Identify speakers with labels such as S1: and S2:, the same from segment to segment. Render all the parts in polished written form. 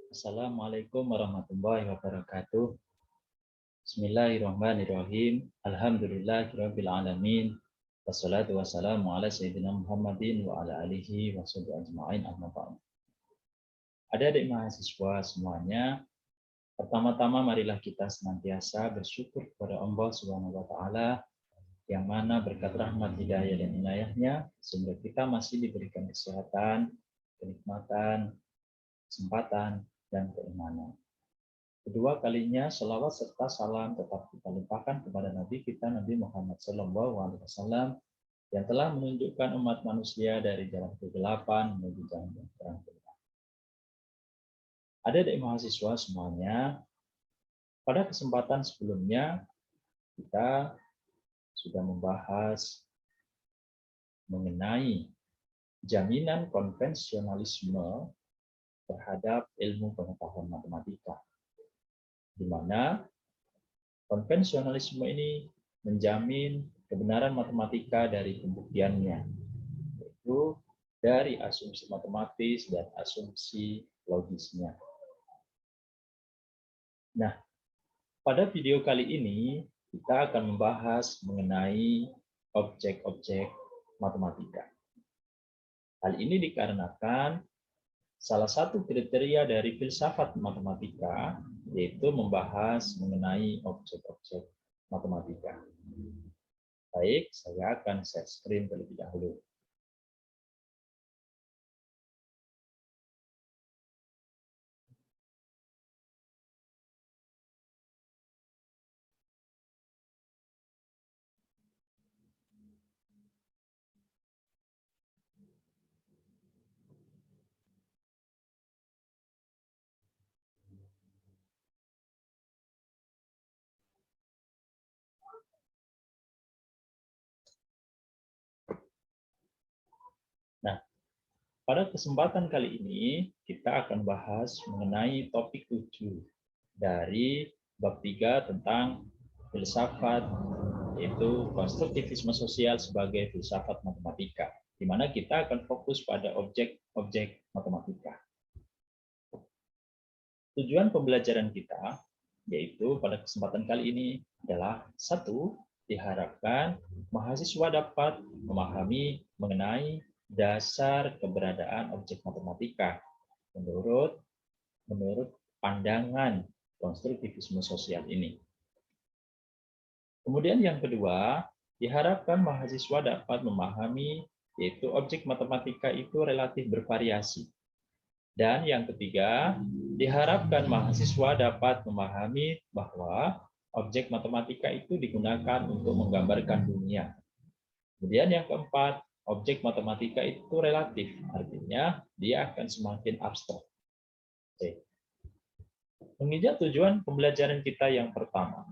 S1: Assalamualaikum warahmatullahi wabarakatuh. Bismillahirrahmanirrahim. Alhamdulillahirabbil alamin. Wassalatu wassalamu ala sayyidina Muhammadin wa ala alihi washabihi ajmain amma ba'd. Adik-adik mahasiswa semuanya, pertama-tama marilah kita senantiasa bersyukur kepada Allah Subhanahu wa taala yang mana berkat rahmat hidayah dan inayahnya sehingga kita masih diberikan kesehatan, kenikmatan, kesempatan, dan keimanan. Kedua kalinya, selawat serta salam tetap kita limpahkan kepada Nabi kita, Nabi Muhammad SAW, yang telah menunjukkan umat manusia dari jalan kegelapan menuju jalan yang terang benderang. Adik-adik mahasiswa semuanya, pada kesempatan sebelumnya kita sudah membahas mengenai jaminan konvensionalisme terhadap ilmu pengetahuan matematika, di mana konvensionalisme ini menjamin kebenaran matematika dari pembuktiannya, yaitu dari asumsi matematis dan asumsi logisnya. Nah, pada video kali ini kita akan membahas mengenai objek-objek matematika. Hal ini dikarenakan salah satu kriteria dari filsafat matematika yaitu membahas mengenai objek-objek matematika. Baik, saya akan share screen terlebih dahulu. Nah, pada kesempatan kali ini kita akan bahas mengenai topik 7 dari bab 3 tentang filsafat, yaitu konstruktivisme sosial sebagai filsafat matematika, di mana kita akan fokus pada objek-objek matematika. Tujuan pembelajaran kita, yaitu pada kesempatan kali ini adalah 1. Diharapkan mahasiswa dapat memahami mengenai dasar keberadaan objek matematika menurut pandangan konstruktivisme sosial ini. Kemudian yang kedua, diharapkan mahasiswa dapat memahami yaitu objek matematika itu relatif bervariasi. Dan yang ketiga, diharapkan mahasiswa dapat memahami bahwa objek matematika itu digunakan untuk menggambarkan dunia. Kemudian yang keempat, objek matematika itu relatif, artinya dia akan semakin abstrak. Oke. Menginjak tujuan pembelajaran kita yang pertama,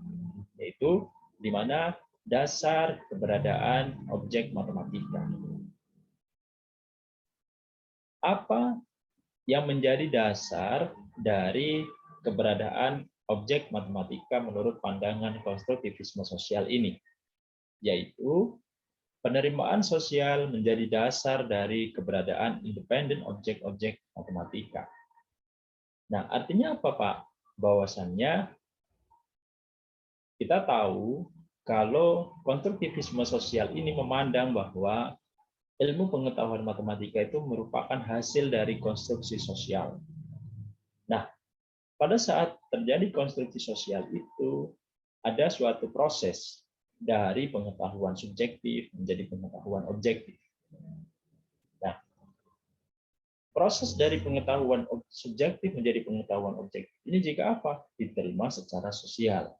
S1: yaitu di mana dasar keberadaan objek matematika. Apa yang menjadi dasar dari keberadaan objek matematika menurut pandangan konstruktivisme sosial ini? Yaitu penerimaan sosial menjadi dasar dari keberadaan independen objek-objek matematika. Nah, artinya apa, Pak? Bahwasannya kita tahu kalau konstruktivisme sosial ini memandang bahwa ilmu pengetahuan matematika itu merupakan hasil dari konstruksi sosial. Nah, pada saat terjadi konstruksi sosial itu ada suatu proses dari pengetahuan subjektif menjadi pengetahuan objektif. Nah, proses dari pengetahuan subjektif menjadi pengetahuan objektif ini jika apa? Diterima secara sosial.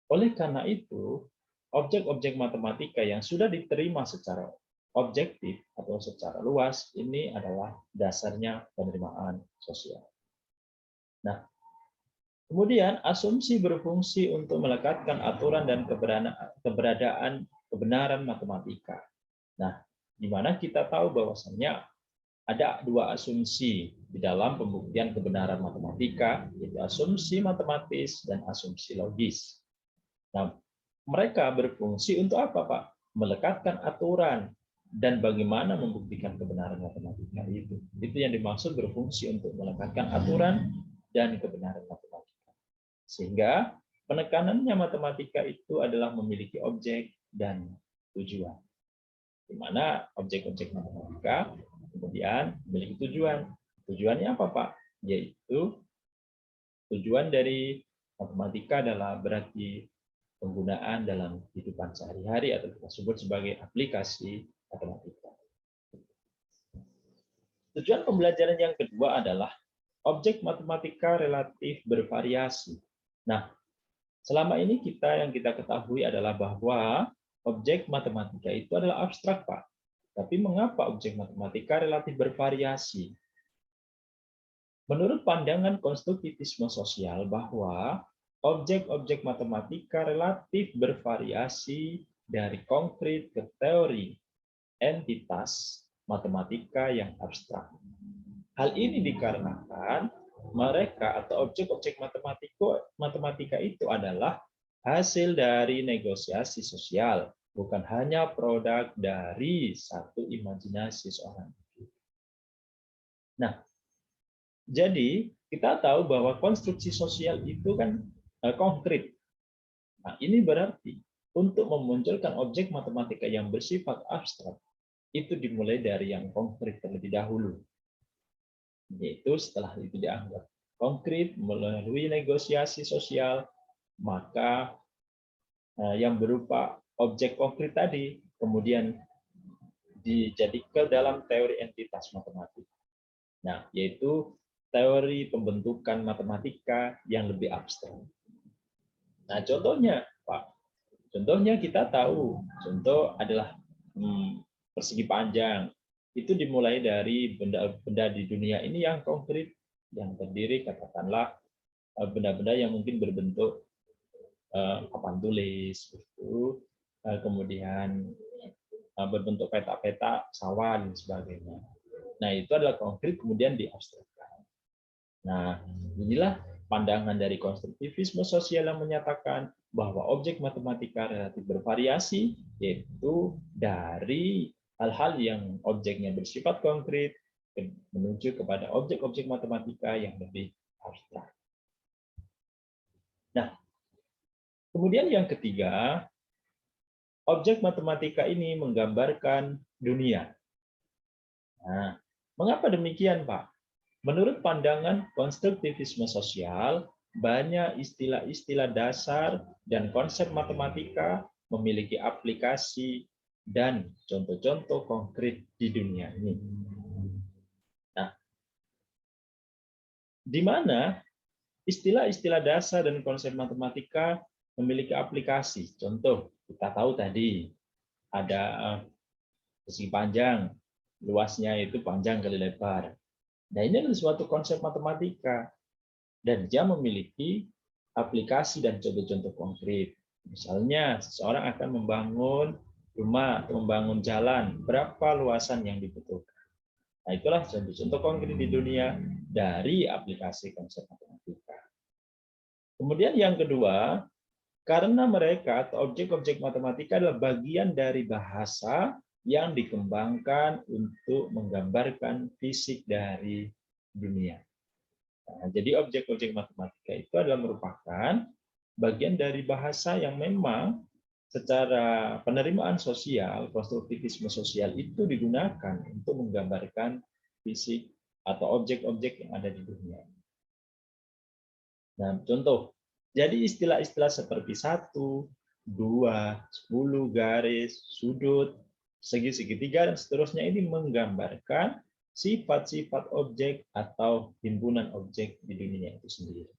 S1: Oleh karena itu, objek-objek matematika yang sudah diterima secara objektif atau secara luas ini adalah dasarnya penerimaan sosial. Nah, kemudian asumsi berfungsi untuk melekatkan aturan dan kebenaran matematika. Nah, di mana kita tahu bahwasannya ada dua asumsi di dalam pembuktian kebenaran matematika, yaitu asumsi matematis dan asumsi logis. Nah, mereka berfungsi untuk apa, Pak? Melekatkan aturan dan bagaimana membuktikan kebenaran matematika itu. Itu yang dimaksud berfungsi untuk melekatkan aturan dan kebenaran matematika. Sehingga penekanannya matematika itu adalah memiliki objek dan tujuan. Di mana objek-objek matematika kemudian memiliki tujuan. Tujuannya apa, Pak? Yaitu tujuan dari matematika adalah berarti penggunaan dalam kehidupan sehari-hari atau kita sebut sebagai aplikasi matematika. Tujuan pembelajaran yang kedua adalah objek matematika relatif bervariasi. Nah, selama ini yang kita ketahui adalah bahwa objek matematika itu adalah abstrak, Pak. Tapi mengapa objek matematika relatif bervariasi? Menurut pandangan konstruktivisme sosial bahwa objek-objek matematika relatif bervariasi dari konkret ke teori entitas matematika yang abstrak. Hal ini dikarenakan mereka atau objek-objek matematika itu adalah hasil dari negosiasi sosial, bukan hanya produk dari satu imajinasi seorang. Nah, jadi kita tahu bahwa konstruksi sosial itu kan konkret. Nah, ini berarti untuk memunculkan objek matematika yang bersifat abstrak, itu dimulai dari yang konkret terlebih dahulu. Yaitu setelah itu dianggap konkret melalui negosiasi sosial, maka yang berupa objek konkret tadi kemudian dijadikan dalam teori entitas matematika. Nah, yaitu teori pembentukan matematika yang lebih abstrak. Nah, contohnya, Pak. Contohnya kita tahu, contoh adalah persegi panjang. Itu dimulai dari benda-benda di dunia ini yang konkret, yang terdiri katakanlah benda-benda yang mungkin berbentuk papan tulis, kemudian berbentuk peta-peta sawah dan sebagainya. Nah, itu adalah konkret kemudian diabstrakkan. Nah, inilah pandangan dari konstruktivisme sosial yang menyatakan bahwa objek matematika relatif bervariasi, yaitu dari hal-hal yang objeknya bersifat konkret menuju kepada objek-objek matematika yang lebih abstrak. Nah, kemudian yang ketiga, objek matematika ini menggambarkan dunia. Nah, mengapa demikian, Pak? Menurut pandangan konstruktivisme sosial, banyak istilah-istilah dasar dan konsep matematika memiliki aplikasi dan contoh-contoh konkret di dunia ini. Nah, di mana istilah-istilah dasar dan konsep matematika memiliki aplikasi. Contoh, kita tahu tadi ada persegi panjang, luasnya itu panjang kali lebar. Nah, ini adalah suatu konsep matematika dan dia memiliki aplikasi dan contoh-contoh konkret. Misalnya, seseorang akan membangun rumah atau membangun jalan, berapa luasan yang dibutuhkan. Nah, itulah contoh-contoh konkret di dunia dari aplikasi konsep matematika. Kemudian yang kedua, karena mereka atau objek-objek matematika adalah bagian dari bahasa yang dikembangkan untuk menggambarkan fisik dari dunia. Nah, jadi objek-objek matematika itu adalah merupakan bagian dari bahasa yang memang secara penerimaan sosial, konstruktivisme sosial itu digunakan untuk menggambarkan fisik atau objek-objek yang ada di dunia. Nah, contoh, jadi istilah-istilah seperti 1, 2, 10 garis, sudut, segi segitiga, dan seterusnya ini menggambarkan sifat-sifat objek atau himpunan objek di dunia itu sendiri.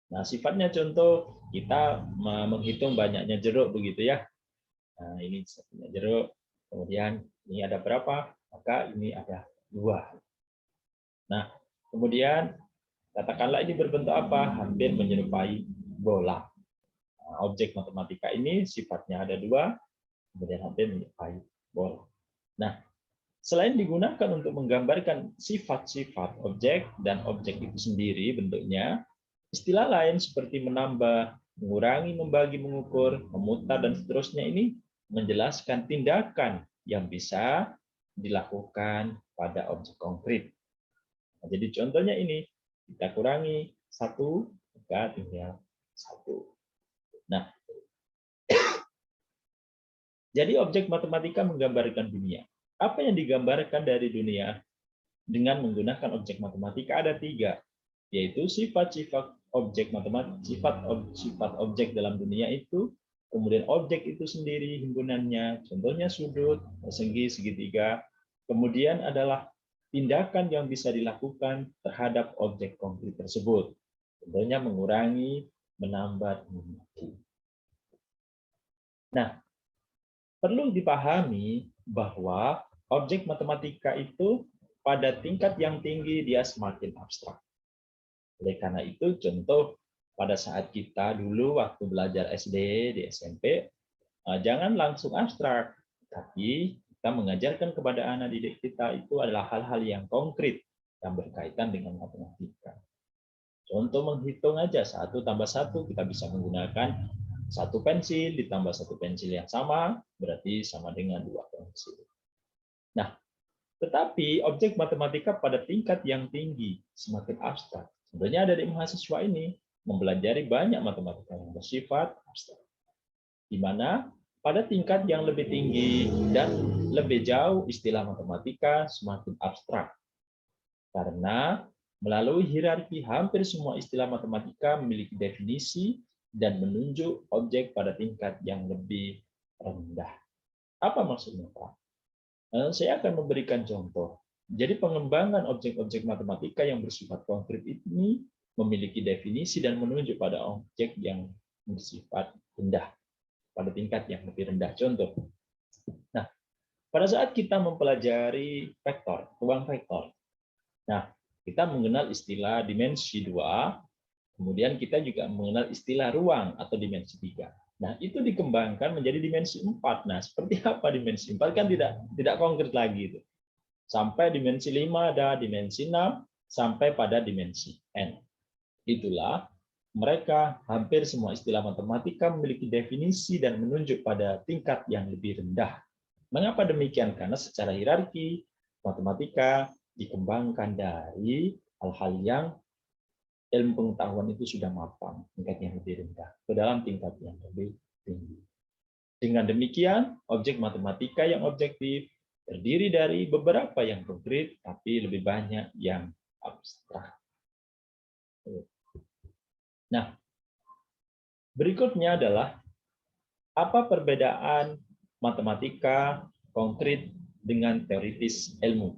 S1: Nah, sifatnya contoh, kita menghitung banyaknya jeruk begitu ya. Nah, ini satunya jeruk, kemudian ini ada berapa, maka ini ada 2. Nah, kemudian katakanlah ini berbentuk apa? Hampir menyerupai bola. Nah, objek matematika ini sifatnya ada 2, kemudian hampir menyerupai bola. Nah, selain digunakan untuk menggambarkan sifat-sifat objek dan objek itu sendiri bentuknya, istilah lain seperti menambah, mengurangi, membagi, mengukur, memutar, dan seterusnya ini menjelaskan tindakan yang bisa dilakukan pada objek konkret. Nah, jadi contohnya ini, Kita kurangi 1, maka tinggal 1. Nah, jadi objek matematika menggambarkan dunia. Apa yang digambarkan dari dunia dengan menggunakan objek matematika ada 3, yaitu sifat-sifat objek matematika, sifat objek dalam dunia itu, kemudian objek itu sendiri himpunannya, contohnya sudut, persegi, segitiga, kemudian adalah tindakan yang bisa dilakukan terhadap objek konkret tersebut, contohnya mengurangi, menambah, mengurangi. Nah, perlu dipahami bahwa objek matematika itu pada tingkat yang tinggi dia semakin abstrak. Oleh karena itu, contoh pada saat kita dulu waktu belajar SD, di SMP, jangan langsung abstrak, tapi kita mengajarkan kepada anak didik kita itu adalah hal-hal yang konkret yang berkaitan dengan matematika. Contoh menghitung aja 1 tambah 1, kita bisa menggunakan 1 pensil ditambah 1 pensil yang sama, berarti sama dengan 2 pensil. Nah, tetapi objek matematika pada tingkat yang tinggi semakin abstrak. Sebenarnya dari mahasiswa ini mempelajari banyak matematika yang bersifat abstrak, di mana pada tingkat yang lebih tinggi dan lebih jauh istilah matematika semakin abstrak. Karena melalui hierarki hampir semua istilah matematika memiliki definisi dan menunjuk objek pada tingkat yang lebih rendah. Apa maksudnya, Pak? Saya akan memberikan contoh. Jadi pengembangan objek-objek matematika yang bersifat konkret ini memiliki definisi dan menunjuk pada objek yang bersifat rendah, pada tingkat yang lebih rendah. Contoh. Nah, pada saat kita mempelajari vektor, ruang vektor. Nah, kita mengenal istilah dimensi 2, kemudian kita juga mengenal istilah ruang atau dimensi 3. Nah, itu dikembangkan menjadi dimensi 4. Nah, seperti apa dimensi 4? Kan tidak konkret lagi itu. Sampai dimensi 5 ada dimensi 6 sampai pada dimensi n. Itulah mereka hampir semua istilah matematika memiliki definisi dan menunjuk pada tingkat yang lebih rendah. Mengapa demikian? Karena secara hierarki matematika dikembangkan dari hal-hal yang ilmu pengetahuan itu sudah mapan, tingkat yang lebih rendah, ke dalam tingkat yang lebih tinggi. Dengan demikian, objek matematika yang objektif terdiri dari beberapa yang konkret, tapi lebih banyak yang abstrak. Nah, berikutnya adalah apa perbedaan matematika konkret dengan teoritis ilmu.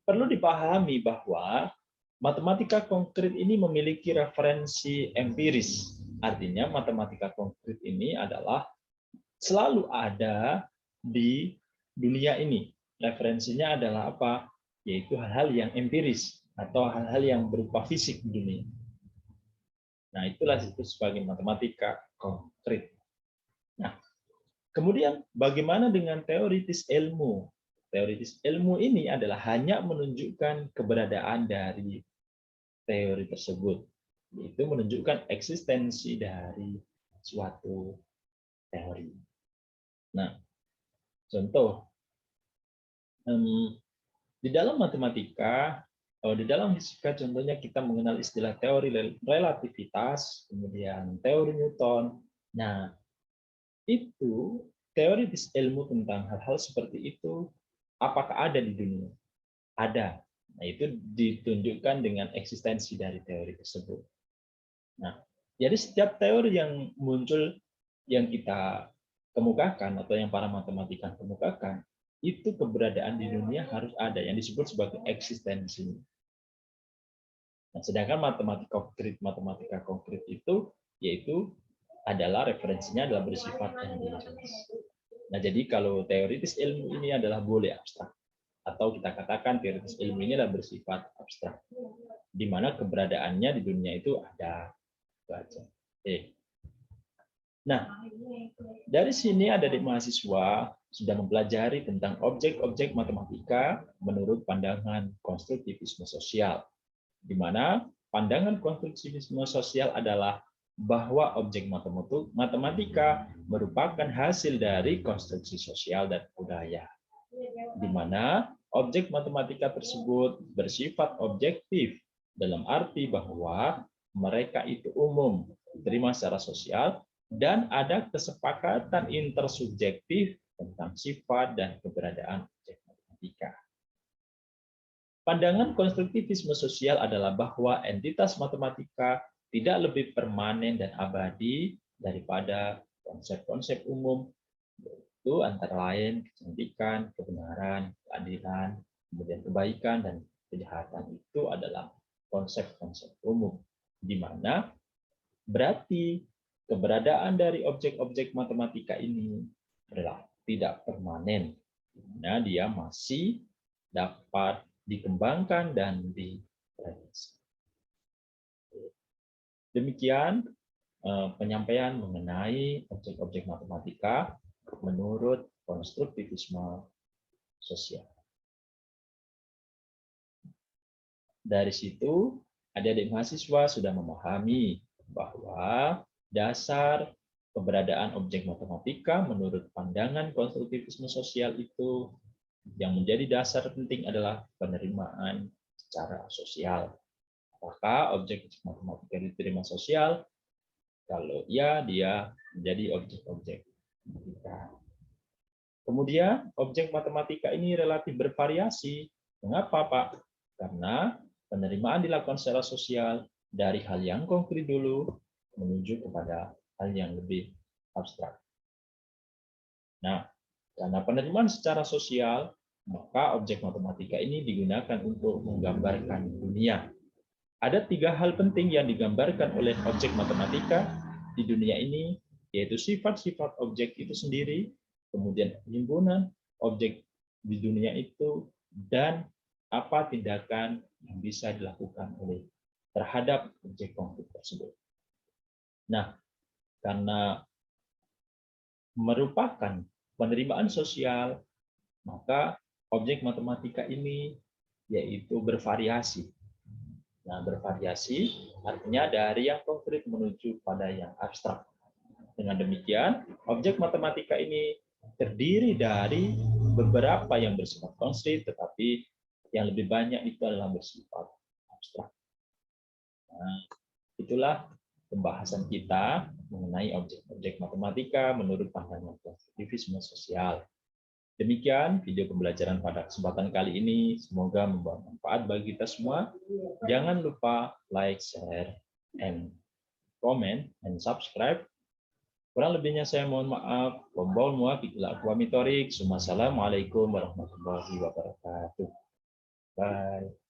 S1: Perlu dipahami bahwa matematika konkret ini memiliki referensi empiris. Artinya matematika konkret ini adalah selalu ada di dunia ini. Referensinya adalah apa? Yaitu hal-hal yang empiris atau hal-hal yang berupa fisik di dunia. Nah, itulah disebut sebagai matematika konkret. Nah, kemudian bagaimana dengan teoritis ilmu? Teoritis ilmu ini adalah hanya menunjukkan keberadaan dari teori tersebut, yaitu menunjukkan eksistensi dari suatu teori. Nah, contoh, di dalam matematika, di dalam fisika contohnya kita mengenal istilah teori relativitas, kemudian teori Newton. Nah, itu teoritis ilmu tentang hal-hal seperti itu, apakah ada di dunia? Ada. Nah, itu ditunjukkan dengan eksistensi dari teori tersebut. Nah, jadi setiap teori yang muncul, yang kita kemukakan atau yang para matematika kemukakan, itu keberadaan di dunia harus ada, yang disebut sebagai eksistensi. Nah, sedangkan matematika konkret itu yaitu adalah referensinya adalah bersifat empiris. Nah, jadi kalau teoritis ilmu ini adalah boleh abstrak, atau kita katakan teoritis ilmu ini adalah bersifat abstrak, di mana keberadaannya di dunia itu ada. Nah, dari sini ada di mahasiswa sudah mempelajari tentang objek-objek matematika menurut pandangan konstruktivisme sosial, di mana pandangan konstruktivisme sosial adalah bahwa objek matematika merupakan hasil dari konstruksi sosial dan budaya, di mana objek matematika tersebut bersifat objektif dalam arti bahwa mereka itu umum, diterima secara sosial, dan ada kesepakatan intersubjektif tentang sifat dan keberadaan objek matematika. Pandangan konstruktivisme sosial adalah bahwa entitas matematika tidak lebih permanen dan abadi daripada konsep-konsep umum, yaitu antara lain kecantikan, kebenaran, keadilan, kemudian kebaikan, dan kejahatan. Itu adalah konsep-konsep umum, di mana berarti keberadaan dari objek-objek matematika ini adalah tidak permanen, di mana dia masih dapat dikembangkan dan diprediksi. Demikian penyampaian mengenai objek-objek matematika menurut konstruktivisme sosial. Dari situ, adik-adik mahasiswa sudah memahami bahwa dasar keberadaan objek matematika menurut pandangan konstruktivisme sosial itu yang menjadi dasar penting adalah penerimaan secara sosial. Apakah objek matematika diterima sosial? Kalau iya, dia menjadi objek-objek matematika. Kemudian, objek matematika ini relatif bervariasi. Mengapa, Pak? Karena penerimaan dilakukan secara sosial dari hal yang konkret dulu menuju kepada hal yang lebih abstrak. Nah, karena penerimaan secara sosial, maka objek matematika ini digunakan untuk menggambarkan dunia. Ada 3 hal penting yang digambarkan oleh objek matematika di dunia ini, yaitu sifat-sifat objek itu sendiri, kemudian himpunan objek di dunia itu, dan apa tindakan yang bisa dilakukan oleh terhadap objek konkret tersebut. Nah, karena merupakan penerimaan sosial, maka objek matematika ini yaitu bervariasi. Nah, bervariasi artinya dari yang konkret menuju pada yang abstrak. Dengan demikian, objek matematika ini terdiri dari beberapa yang bersifat konkret, tetapi yang lebih banyak itu adalah bersifat abstrak. Nah, itulah pembahasan kita mengenai objek-objek matematika menurut pandangan konstruktivisme sosial. Demikian video pembelajaran pada kesempatan kali ini. Semoga membawa manfaat bagi kita semua. Jangan lupa like, share, and comment, and subscribe. Kurang lebihnya saya mohon maaf. Wassalamualaikum warahmatullahi wabarakatuh. Bye.